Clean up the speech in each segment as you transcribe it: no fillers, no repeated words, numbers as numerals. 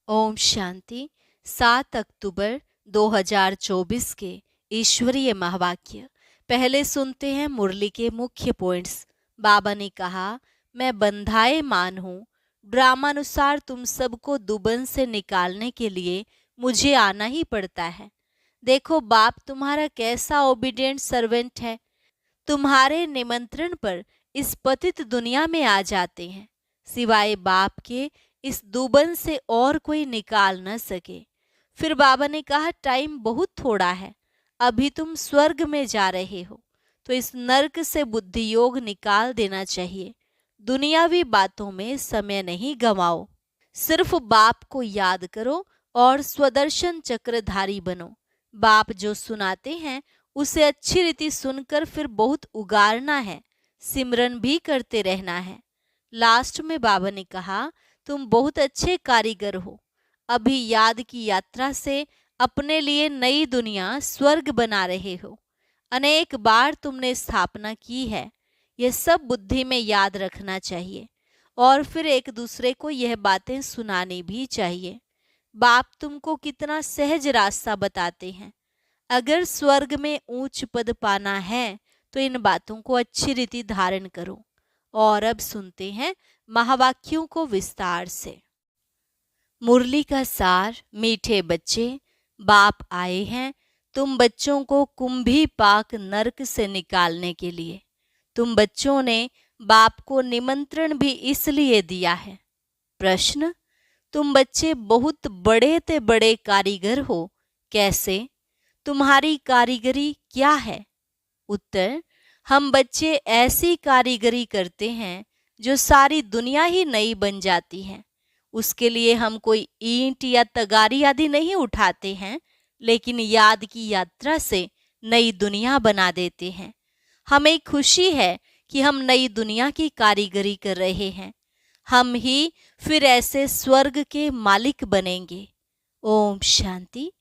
ओम शांति। 7 अक्टूबर 2024 के ईश्वरीय महावाक्य। पहले सुनते हैं मुरली के मुख्य पॉइंट्स। बाबा ने कहा, मैं बंधाए मान हूँ। ड्रामानुसार तुम सबको दुबन से निकालने के लिए मुझे आना ही पड़ता है। देखो बाप तुम्हारा कैसा ओबीडिएंट सर्वेंट है। तुम्हारे निमंत्रण पर इस पतित दुनिया में आ जाते हैं। सिवाय बाप के इस दुबन से और कोई निकाल न सके। फिर बाबा ने कहा, टाइम बहुत थोड़ा है, अभी तुम स्वर्ग में जा रहे हो, तो इस नर्क से बुद्धि योग निकाल देना चाहिए। दुनियावी बातों में समय नहीं गंवाओ, सिर्फ बाप को याद करो और स्वदर्शन चक्रधारी बनो। बाप जो सुनाते हैं उसे अच्छी रीति सुनकर फिर बहुत उगारना है, सिमरन भी करते रहना है। लास्ट में बाबा ने कहा, तुम बहुत अच्छे कारीगर हो। अभी याद की यात्रा से अपने लिए नई दुनिया स्वर्ग बना रहे हो। अनेक बार तुमने स्थापना की है, यह सब बुद्धि में याद रखना चाहिए और फिर एक दूसरे को यह बातें सुनानी भी चाहिए। बाप तुमको कितना सहज रास्ता बताते हैं। अगर स्वर्ग में ऊंच पद पाना है तो इन बातों को अच्छी रीति धारण करो। और अब सुनते हैं महावाक्यों को विस्तार से। मुरली का सार। मीठे बच्चे, बाप आए हैं तुम बच्चों को कुंभी पाक नरक से निकालने के लिए। तुम बच्चों ने बाप को निमंत्रण भी इसलिए दिया है। प्रश्न, तुम बच्चे बहुत बड़े ते बड़े कारीगर हो, कैसे? तुम्हारी कारीगरी क्या है? उत्तर, हम बच्चे ऐसी कारीगरी करते हैं जो सारी दुनिया ही नई बन जाती है। उसके लिए हम कोई ईंट या तगारी आदि नहीं उठाते हैं, लेकिन याद की यात्रा से नई दुनिया बना देते हैं। हमें खुशी है कि हम नई दुनिया की कारीगरी कर रहे हैं। हम ही फिर ऐसे स्वर्ग के मालिक बनेंगे। ओम शांति।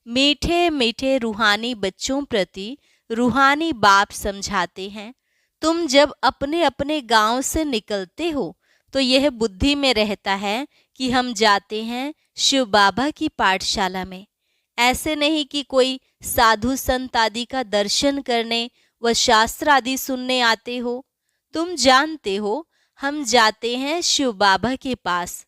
मीठे मीठे रूहानी बच्चों प्रति रूहानी बाप समझाते हैं, तुम जब अपने अपने गांव से निकलते हो तो यह बुद्धि में रहता है कि हम जाते हैं शिव बाबा की पाठशाला में। ऐसे नहीं कि कोई साधु संत आदि का दर्शन करने व शास्त्र आदि सुनने आते हो। तुम जानते हो हम जाते हैं शिव बाबा के पास।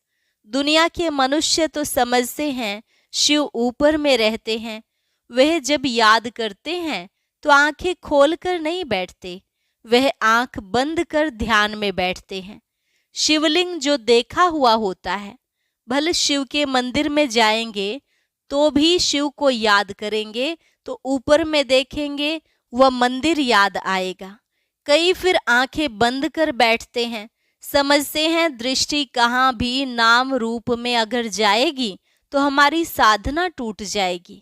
दुनिया के मनुष्य तो समझते हैं शिव ऊपर में रहते हैं। वह जब याद करते हैं तो आंखें खोलकर नहीं बैठते, वह आंख बंद कर ध्यान में बैठते हैं। शिवलिंग जो देखा हुआ होता है, भले शिव के मंदिर में जाएंगे तो भी शिव को याद करेंगे तो ऊपर में देखेंगे वह मंदिर याद आएगा। कई फिर आंखें बंद कर बैठते हैं, समझते हैं दृष्टि कहाँ भी नाम रूप में अगर जाएगी तो हमारी साधना टूट जाएगी।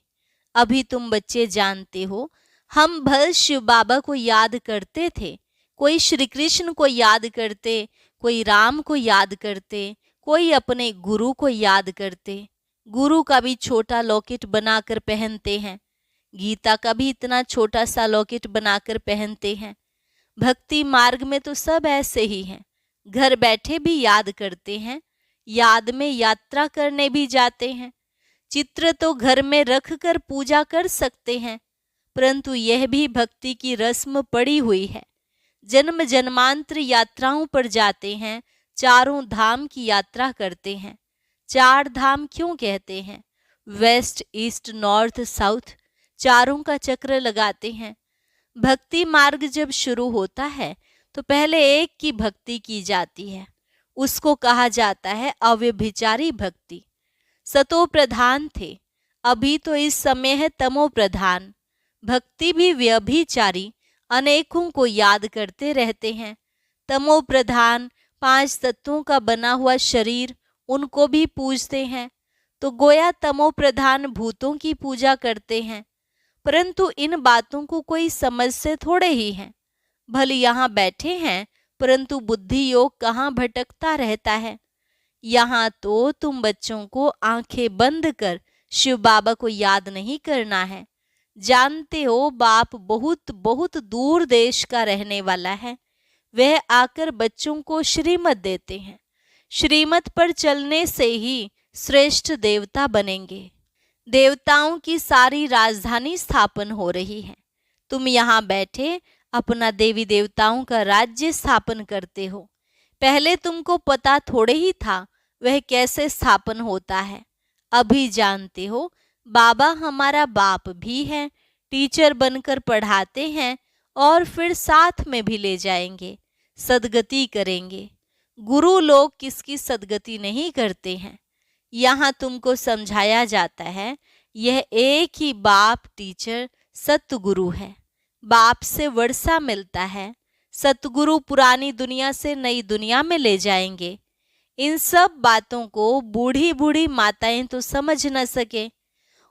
अभी तुम बच्चे जानते हो, हम भल शिव बाबा को याद करते थे, कोई श्री कृष्ण को याद करते, कोई राम को याद करते, कोई अपने गुरु को याद करते। गुरु का भी छोटा लॉकेट बनाकर पहनते हैं, गीता का भी इतना छोटा सा लॉकेट बनाकर पहनते हैं। भक्ति मार्ग में तो सब ऐसे ही हैं, घर बैठे भी याद करते हैं, याद में यात्रा करने भी जाते हैं। चित्र तो घर में रख कर पूजा कर सकते हैं, परंतु यह भी भक्ति की रस्म पड़ी हुई है। जन्म जन्मांतर यात्राओं पर जाते हैं, चारों धाम की यात्रा करते हैं। 4 धाम क्यों कहते हैं? वेस्ट ईस्ट नॉर्थ साउथ, चारों का चक्र लगाते हैं। भक्ति मार्ग जब शुरू होता है तो पहले एक की भक्ति की जाती है, उसको कहा जाता है अव्यभिचारी भक्ति। सतो प्रधान थे, अभी तो इस समय है तमो प्रधान। भक्ति भी व्यभिचारी, अनेकों को याद करते रहते हैं। तमो प्रधान 5 तत्वों का बना हुआ शरीर, उनको भी पूजते हैं, तो गोया तमो प्रधान भूतों की पूजा करते हैं। परंतु इन बातों को कोई समझ से थोड़े ही हैं। भले यहाँ बैठे हैं, परंतु बुद्धि योग कहाँ भटकता रहता है। यहाँ तो तुम बच्चों को आंखें बंद कर शिव बाबा को याद नहीं करना है। जानते हो बाप बहुत बहुत दूर देश का रहने वाला है। वह आकर बच्चों को श्रीमत देते हैं। श्रीमत पर चलने से ही श्रेष्ठ देवता बनेंगे। देवताओं की सारी राजधानी स्थापन हो रही है। तुम यहाँ बैठे अपना देवी देवताओं का राज्य स्थापन करते हो। पहले तुमको पता थोड़े ही था वह कैसे स्थापन होता है। अभी जानते हो बाबा हमारा बाप भी है, टीचर बनकर पढ़ाते हैं और फिर साथ में भी ले जाएंगे, सदगति करेंगे। गुरु लोग किसकी सदगति नहीं करते हैं। यहाँ तुमको समझाया जाता है यह एक ही बाप टीचर सतगुरु है। बाप से वर्षा मिलता है, सतगुरु पुरानी दुनिया से नई दुनिया में ले जाएंगे। इन सब बातों को बूढ़ी बूढ़ी माताएं तो समझ न सके।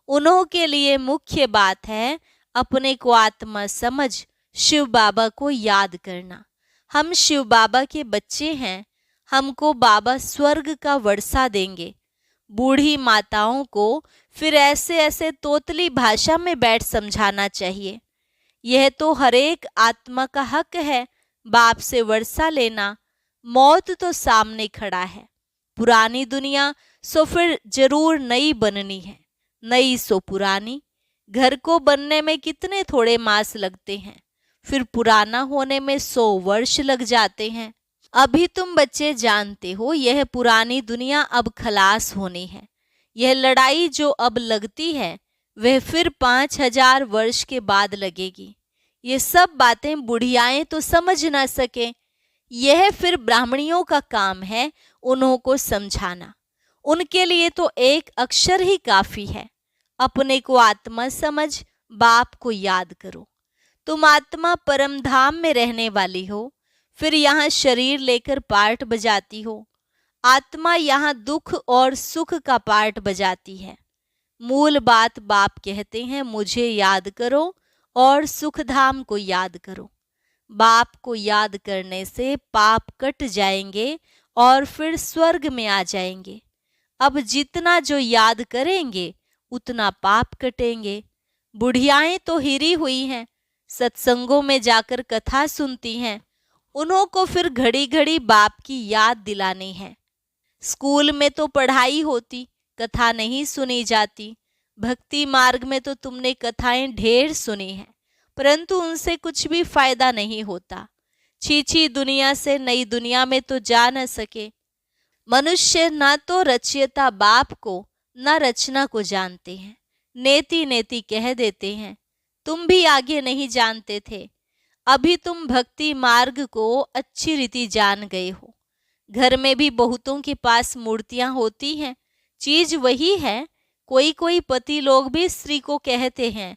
उन्हों के लिए मुख्य बात है अपने को आत्मा समझ शिव बाबा को याद करना। हम शिव बाबा के बच्चे हैं, हमको बाबा स्वर्ग का वर्षा देंगे। बूढ़ी माताओं को फिर ऐसे ऐसे तोतली भाषा में बैठ समझाना चाहिए। यह तो हर एक आत्मा का हक है बाप से वर्षा लेना। मौत तो सामने खड़ा है। पुरानी दुनिया सो फिर जरूर नई बननी है, नई सो पुरानी। घर को बनने में कितने थोड़े मास लगते हैं, फिर पुराना होने में 100 वर्ष लग जाते हैं। अभी तुम बच्चे जानते हो यह पुरानी दुनिया अब खलास होनी है। यह लड़ाई जो अब लगती है वह फिर 5000 वर्ष के बाद लगेगी। ये सब बातें बुढ़ियाएं तो समझ ना सके। यह फिर ब्राह्मणियों का काम है उन्हों को समझाना। उनके लिए तो एक अक्षर ही काफी है। अपने को आत्मा समझ बाप को याद करो। तुम आत्मा परम धाम में रहने वाली हो, फिर यहाँ शरीर लेकर पार्ट बजाती हो। आत्मा यहाँ दुख और सुख का पार्ट बजाती है। मूल बात बाप कहते हैं मुझे याद करो और सुख धाम को याद करो। बाप को याद करने से पाप कट जाएंगे और फिर स्वर्ग में आ जाएंगे। अब जितना जो याद करेंगे उतना पाप कटेंगे। बुढ़ियाएं तो हिरी हुई हैं, सत्संगों में जाकर कथा सुनती हैं। उन्हों को फिर घड़ी घड़ी बाप की याद दिलानी है। स्कूल में तो पढ़ाई होती, कथा नहीं सुनी जाती। भक्ति मार्ग में तो तुमने कथाएं ढेर सुनी हैं, परंतु उनसे कुछ भी फायदा नहीं होता। छीछी दुनिया से नई दुनिया में तो जा न सके। मनुष्य न तो रचयिता बाप को न रचना को जानते हैं। नेति नेति कह देते हैं। तुम भी आगे नहीं जानते थे, अभी तुम भक्ति मार्ग को अच्छी रीति जान गए हो। घर में भी बहुतों के पास मूर्तियां होती हैं, चीज वही है। कोई कोई पति लोग भी स्त्री को कहते हैं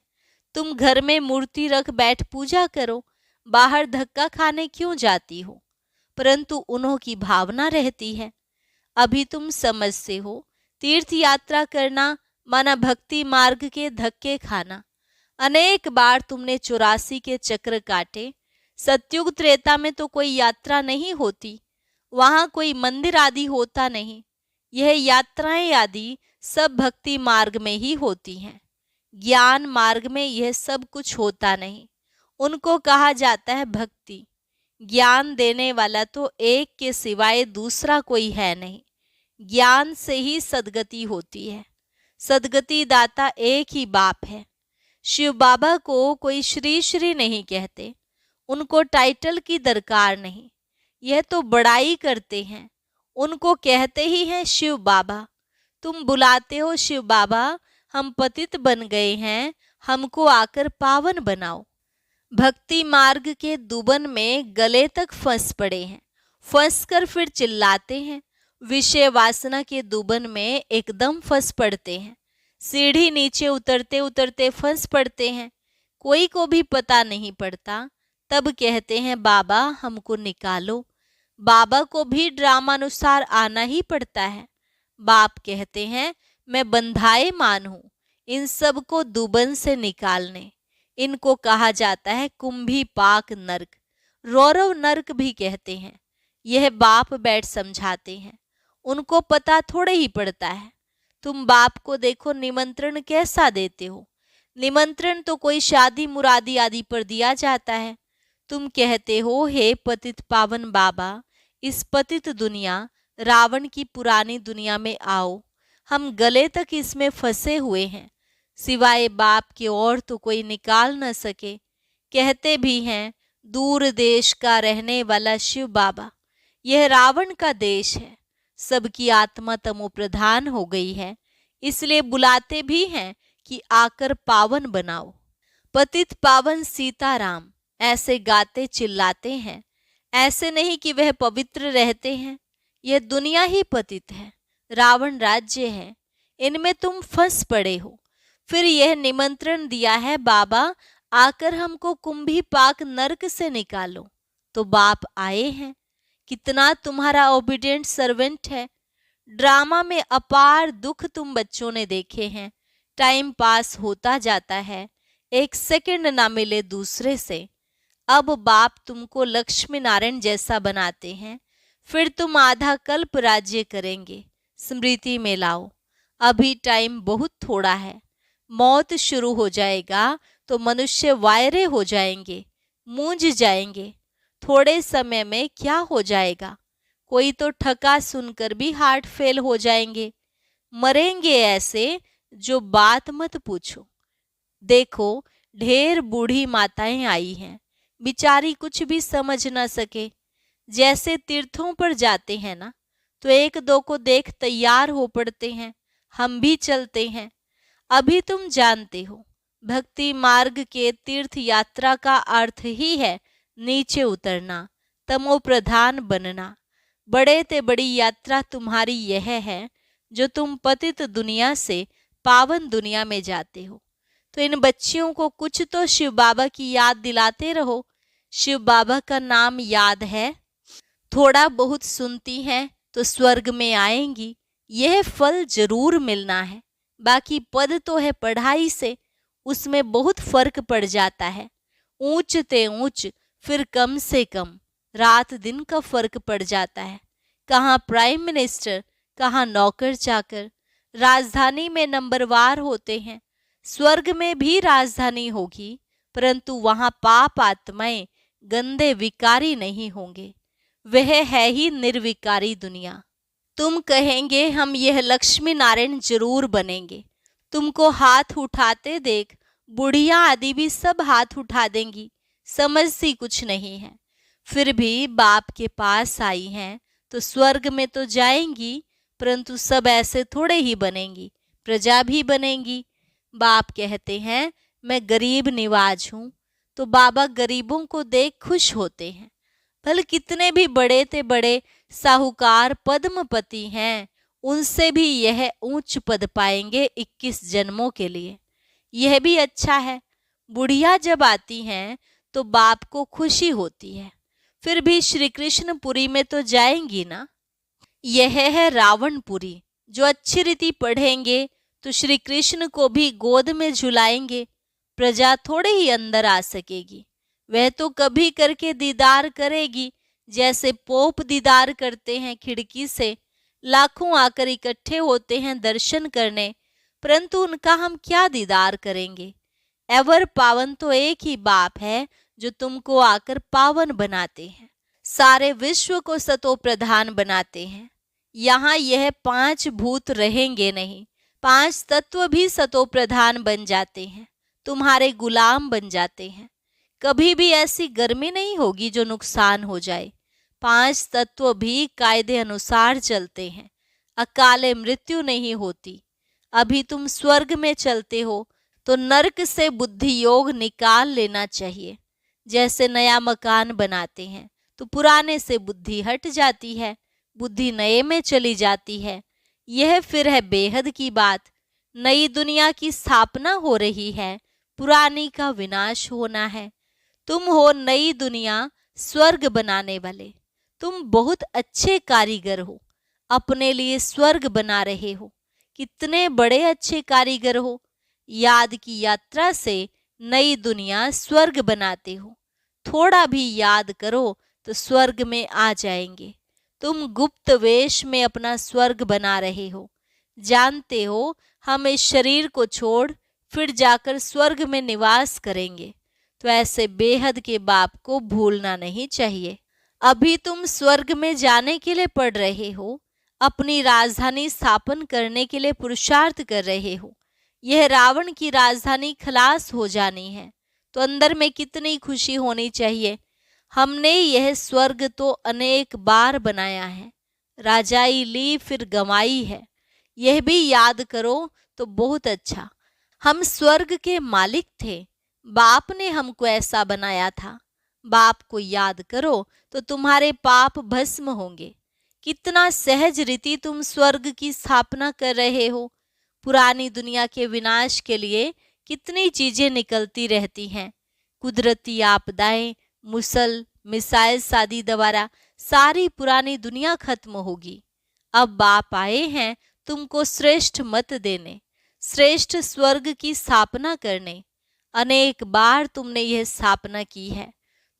तुम घर में मूर्ति रख बैठ पूजा करो, बाहर धक्का खाने क्यों जाती हो। परंतु उन्हों की भावना रहती है। अभी तुम समझते हो तीर्थ यात्रा करना माना भक्ति मार्ग के धक्के खाना। अनेक बार तुमने 84 के चक्र काटे। सतयुग त्रेता में तो कोई यात्रा नहीं होती, वहां कोई मंदिर आदि होता नहीं। यह यात्राएं आदि सब भक्ति मार्ग में ही होती हैं। ज्ञान मार्ग में यह सब कुछ होता नहीं। उनको कहा जाता है भक्ति। ज्ञान देने वाला तो एक के सिवाय दूसरा कोई है नहीं। ज्ञान से ही सदगति होती है। सदगति दाता एक ही बाप है। शिव बाबा को कोई श्री श्री नहीं कहते, उनको टाइटल की दरकार नहीं। यह तो बड़ाई करते हैं, उनको कहते ही हैं शिव बाबा। तुम बुलाते हो शिव बाबा, हम पतित बन गए हैं, हमको आकर पावन बनाओ। भक्ति मार्ग के दुबन में गले तक फंस पड़े हैं, फंस कर फिर चिल्लाते हैं। विषय वासना के दुबन में एकदम फंस पड़ते हैं। सीढ़ी नीचे उतरते उतरते फंस पड़ते हैं, कोई को भी पता नहीं पड़ता। तब कहते हैं बाबा हमको निकालो। बाबा को भी ड्रामानुसार आना ही पड़ता है। बाप कहते हैं मैं बंधाए मान हूं इन सब को दुबन से निकालने। इनको कहा जाता है कुंभी पाक नरक, रौरव नरक भी कहते हैं। यह बाप बैठ समझाते हैं, उनको पता थोड़े ही पड़ता है। तुम बाप को देखो निमंत्रण कैसा देते हो। निमंत्रण तो कोई शादी मुरादी आदि पर दिया जाता है। तुम कहते हो हे पतित पावन बाबा, इस पतित दुनिया रावण की पुरानी दुनिया में आओ, हम गले तक इसमें फंसे हुए हैं, सिवाय बाप के और तो कोई निकाल न सके। कहते भी हैं दूर देश का रहने वाला शिव बाबा, यह रावण का देश है, सबकी आत्मा तमो प्रधान हो गई है, इसलिए बुलाते भी हैं कि आकर पावन बनाओ। पतित पावन सीताराम ऐसे गाते चिल्लाते हैं। ऐसे नहीं कि वह पवित्र रहते हैं, यह दुनिया ही पतित है, रावण राज्य है, इनमें तुम फंस पड़े हो। फिर यह निमंत्रण दिया है बाबा, आकर हमको कुंभी पाक नरक से निकालो, तो बाप आए हैं। कितना तुम्हारा ओबीडिएंट सर्वेंट है। ड्रामा में अपार दुख तुम बच्चों ने देखे हैं। टाइम पास होता जाता है, एक सेकंड ना मिले दूसरे से। अब बाप तुमको लक्ष्मी नारायण जैसा बनाते हैं, फिर तुम आधा कल्प राज्य करेंगे। स्मृति में लाओ, अभी टाइम बहुत थोड़ा है। मौत शुरू हो जाएगा तो मनुष्य वायरे हो जाएंगे, मूंझ जाएंगे। थोड़े समय में क्या हो जाएगा, कोई तो ठका सुनकर भी हार्ट फेल हो जाएंगे। मरेंगे ऐसे जो बात मत पूछो। देखो ढेर बूढ़ी माताएं आई हैं, बिचारी कुछ भी समझ न सके। जैसे तीर्थों पर जाते हैं ना, तो एक दो को देख तैयार हो पड़ते हैं, हम भी चलते हैं। अभी तुम जानते हो भक्ति मार्ग के तीर्थ यात्रा का अर्थ ही है नीचे उतरना, तमो प्रधान बनना। बड़े ते बड़ी यात्रा तुम्हारी यह है जो तुम पतित दुनिया से पावन दुनिया में जाते हो। तो इन बच्चियों को कुछ तो शिव बाबा की याद दिलाते रहो। शिव बाबा का नाम याद है, थोड़ा बहुत सुनती हैं तो स्वर्ग में आएंगी, यह फल जरूर मिलना है। बाकी पद तो है पढ़ाई से, उसमें बहुत फर्क पड़ जाता है। ऊंच ते ऊंच, फिर कम से कम, रात दिन का फर्क पड़ जाता है। कहाँ प्राइम मिनिस्टर, कहाँ नौकर चाकर। राजधानी में नंबरवार होते हैं, स्वर्ग में भी राजधानी होगी, परंतु वहां पाप आत्माएं गंदे विकारी नहीं होंगे। वह है ही निर्विकारी दुनिया। तुम कहेंगे हम यह लक्ष्मी नारायण जरूर बनेंगे। तुमको हाथ उठाते देख बुढ़िया आदि भी सब हाथ उठा देंगी, समझती कुछ नहीं है। फिर भी बाप के पास आई हैं तो स्वर्ग में तो जाएंगी, परंतु सब ऐसे थोड़े ही बनेंगी, प्रजा भी बनेंगी। बाप कहते हैं मैं गरीब निवाज हूं, तो बाबा गरीबों को देख खुश होते हैं। भले कितने भी बड़े ते बड़े साहूकार पद्मपति हैं, उनसे भी यह ऊंच पद पाएंगे 21 जन्मों के लिए। यह भी अच्छा है। बुढ़िया जब आती हैं तो बाप को खुशी होती है। फिर भी श्री कृष्णपुरी में तो जाएंगी ना। यह है रावणपुरी। जो अच्छी रीति पढ़ेंगे तो श्री कृष्ण को भी गोद में झुलाएंगे, प्रजा थोड़े ही अंदर आ सकेगी। वह तो कभी करके दीदार करेगी, जैसे पोप दीदार करते हैं खिड़की से। लाखों आकर इकट्ठे होते हैं दर्शन करने, परंतु उनका हम क्या दीदार करेंगे। एवर पावन तो एक ही बाप है जो तुमको आकर पावन बनाते हैं, सारे विश्व को सतो प्रधान बनाते हैं। यहाँ यह 5 भूत रहेंगे नहीं, 5 तत्व भी सतो प्रधान बन जाते हैं, तुम्हारे गुलाम बन जाते हैं। कभी भी ऐसी गर्मी नहीं होगी जो नुकसान हो जाए। 5 तत्व भी कायदे अनुसार चलते हैं, अकाले मृत्यु नहीं होती। अभी तुम स्वर्ग में चलते हो तो नरक से बुद्धि योग निकाल लेना चाहिए। जैसे नया मकान बनाते हैं तो पुराने से बुद्धि हट जाती है, बुद्धि नए में चली जाती है। यह फिर है बेहद की बात। नई दुनिया की स्थापना हो रही है, पुरानी का विनाश होना है। तुम हो नई दुनिया स्वर्ग बनाने वाले। तुम बहुत अच्छे कारीगर हो, अपने लिए स्वर्ग बना रहे हो। कितने बड़े अच्छे कारीगर हो, याद की यात्रा से नई दुनिया स्वर्ग बनाते हो। थोड़ा भी याद करो तो स्वर्ग में आ जाएंगे। तुम गुप्त वेश में अपना स्वर्ग बना रहे हो। जानते हो हम इस शरीर को छोड़ फिर जाकर स्वर्ग में निवास करेंगे, तो ऐसे बेहद के बाप को भूलना नहीं चाहिए। अभी तुम स्वर्ग में जाने के लिए पढ़ रहे हो, अपनी राजधानी स्थापन करने के लिए पुरुषार्थ कर रहे हो। यह रावण की राजधानी खलास हो जानी है तो अंदर में कितनी खुशी होनी चाहिए। हमने यह स्वर्ग तो अनेक बार बनाया है, राजाई ली फिर गंवाई है, यह भी याद करो तो बहुत अच्छा। हम स्वर्ग के मालिक थे, बाप ने हमको ऐसा बनाया था। बाप को याद करो तो तुम्हारे पाप भस्म होंगे। कितना सहज रीति तुम स्वर्ग की स्थापना कर रहे हो। पुरानी दुनिया के विनाश के लिए कितनी चीजें निकलती रहती हैं। कुदरती आपदाएं, मुसल, मिसाइल आदि द्वारा सारी पुरानी दुनिया खत्म होगी। अब बाप आए हैं तुमको श्रेष्ठ मत देने, श्रेष्ठ स्वर्ग की स्थापना करने। अनेक बार तुमने यह स्थापना की है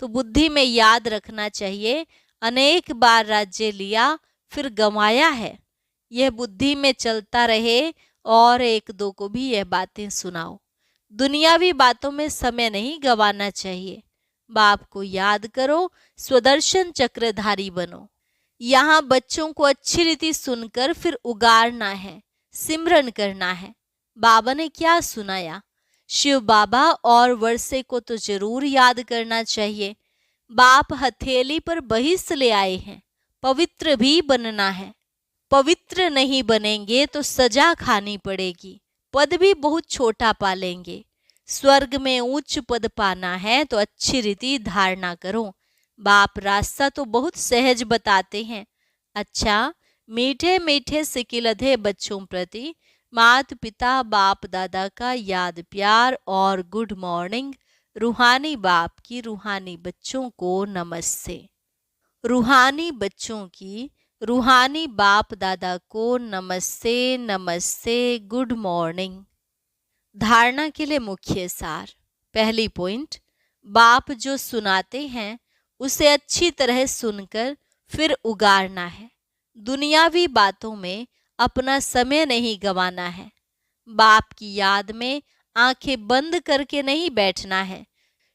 तो बुद्धि में याद रखना चाहिए, अनेक बार राज्य लिया फिर गंवाया है। यह बुद्धि में चलता रहे और एक दो को भी यह बातें सुनाओ। दुनियावी बातों में समय नहीं गंवाना चाहिए। बाप को याद करो, स्वदर्शन चक्रधारी बनो। यहाँ बच्चों को अच्छी रीति सुनकर फिर उगारना है, सिमरन करना है। बाबा ने क्या सुनाया? शिव बाबा और वर्षे को तो जरूर याद करना चाहिए। बाप हथेली पर बहिस ले आए हैं, पवित्र भी बनना है। पवित्र नहीं बनेंगे तो सजा खानी पड़ेगी, पद भी बहुत छोटा पालेंगे। स्वर्ग में उच्च पद पाना है तो अच्छी रीति धारणा करो। बाप रास्ता तो बहुत सहज बताते हैं। अच्छा, मीठे मीठे सिकिलधे बच्चों प्रति माता पिता बाप दादा का याद प्यार और गुड मॉर्निंग। रूहानी बाप की रूहानी बच्चों को नमस्ते। रूहानी बच्चों की रूहानी बाप दादा को नमस्ते नमस्ते, गुड मॉर्निंग। धारणा के लिए मुख्य सार। पहली पॉइंट, बाप जो सुनाते हैं उसे अच्छी तरह सुनकर फिर उगारना है। दुनियावी बातों में अपना समय नहीं गंवाना है। बाप की याद में आंखें बंद करके नहीं बैठना है।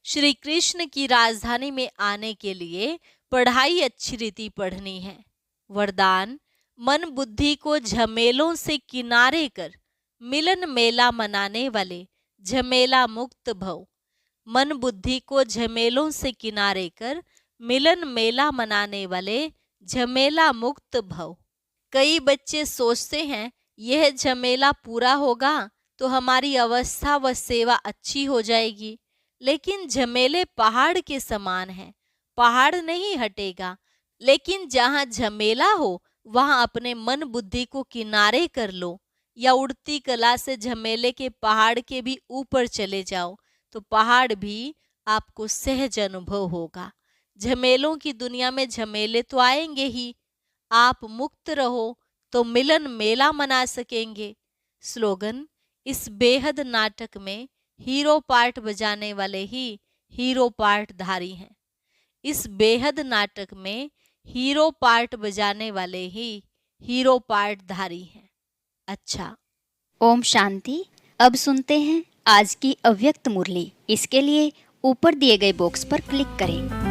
श्री कृष्ण की राजधानी में आने के लिए पढ़ाई अच्छी रीति पढ़नी है। वरदान, मन बुद्धि को झमेलों से किनारे कर मिलन मेला मनाने वाले झमेला मुक्त भव। मन बुद्धि को झमेलों से किनारे कर मिलन मेला मनाने वाले झमेला मुक्त भव। कई बच्चे सोचते हैं यह झमेला पूरा होगा तो हमारी अवस्था व सेवा अच्छी हो जाएगी, लेकिन झमेले पहाड़ के समान हैं, पहाड़ नहीं हटेगा। लेकिन जहाँ झमेला हो वहाँ अपने मन बुद्धि को किनारे कर लो, या उड़ती कला से झमेले के पहाड़ के भी ऊपर चले जाओ तो पहाड़ भी आपको सहज अनुभव होगा। झमेलों की दुनिया में झमेले तो आएंगे ही, आप मुक्त रहो तो मिलन मेला मना सकेंगे। स्लोगन, इस बेहद नाटक में हीरो पार्ट बजाने वाले ही हीरो पार्ट धारी हैं। इस बेहद नाटक में हीरो पार्ट बजाने वाले ही हीरो पार्ट धारी हैं। अच्छा, ओम शांति। अब सुनते हैं आज की अव्यक्त मुरली। इसके लिए ऊपर दिए गए बॉक्स पर क्लिक करें।